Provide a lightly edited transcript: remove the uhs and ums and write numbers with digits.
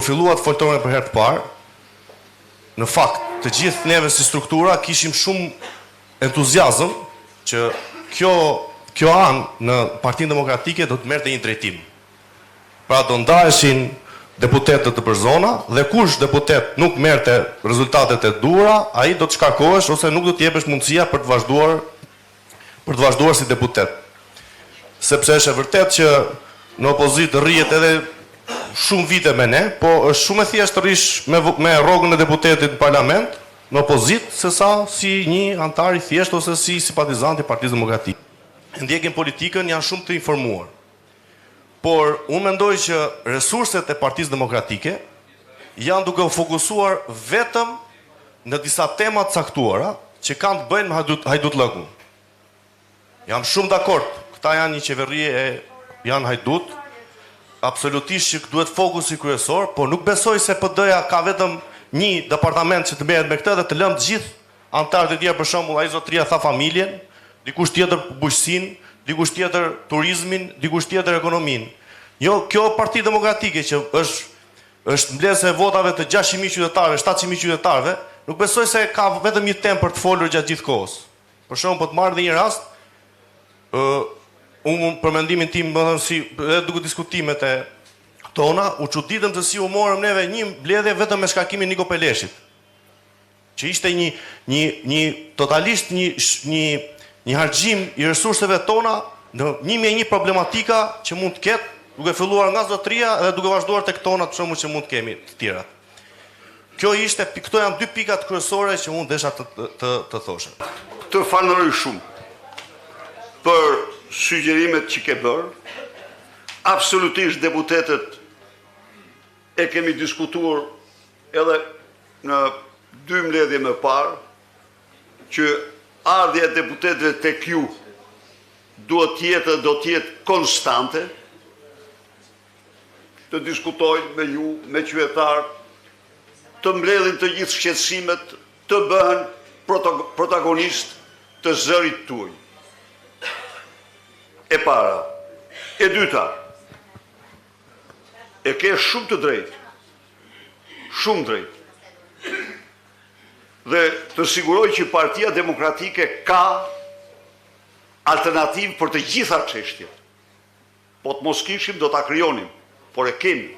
fillua të foltore për herë të parë, në fakt, të gjithë neve si struktura kishim shumë entuziazëm që kjo anë në Partinë Demokratike do të merrte një drejtim. Pra do ndaheshin deputetët të përzona dhe kush deputet nuk merrte rezultatet e duhura, ai do të shkarkohesh ose nuk do të jepesh mundësia për të vazhduar si deputet. Sepse është e vërtet që në opozitë rrihet edhe shumë vite me ne, po është shumë e thjeshtë të rish me rrogën e deputetit në parlament, në opozitë, se sa si një antar i thjeshtë ose si simpatizant i Partisë Demokratike. Ndjekin politikën janë shumë të informuar. Por unë mendoj që resurset e Partisë Demokratike janë duke u fokusuar vetëm në disa tema të caktuara që kanë të bëjnë me hajdutlëkun. Jam shumë dakord, këta janë një qeveri e janë hajdut, absolutisht që duhet fokusi kryesor, por nuk besoj se PD-ja ka vetëm një departament që të merret me këtë dhe të lëmë të gjithë antarët e tjerë, për shembull, ai zotëria tha familjen, dikush tjetër bujqësinë, dikush tjetër turizmin, dikush tjetër ekonominë. Jo, kjo Parti Demokratike që është mbledhse e votave të 600.000 qytetarëve, 700.000 qytetarëve, nuk besoj se ka vetëm një temë për të folur gjatë gjithë kohës. Për shembull, po të marr dhe një rast, unë për mendimin tim, edhe duke diskutimet e tona, u çuditëm se si u morëm neve një mbledhje vetëm me shkarkimin Niko Peleshit. Që ishte një totalisht një harxhim i resurseve tona në 1001 problematika që mund të ketë, duke filluar nga zotëria dhe duke vazhduar tek tona të shumë që mund të kemi të tjera. Këto janë dy pikat kryesore që unë desha të thoshe. Të falenderoj shumë për sugjerimet që ke bërë. Absolutisht deputetët e kemi diskutuar edhe në 2 mbledhje më parë që ardhja e deputetëve tek ju do të jetë konstante, të diskutojnë me ju, me qytetarët, të mbledhin të gjithë shqetësimet, të bëhen protagonist të zërit tuaj. E para. E dyta, e ke shumë të drejtë, shumë drejtë. Dhe të siguroj që Partia Demokratike ka alternativë për të gjitha çështjet. Po të mos kishim, do ta krijonim, por e kemi.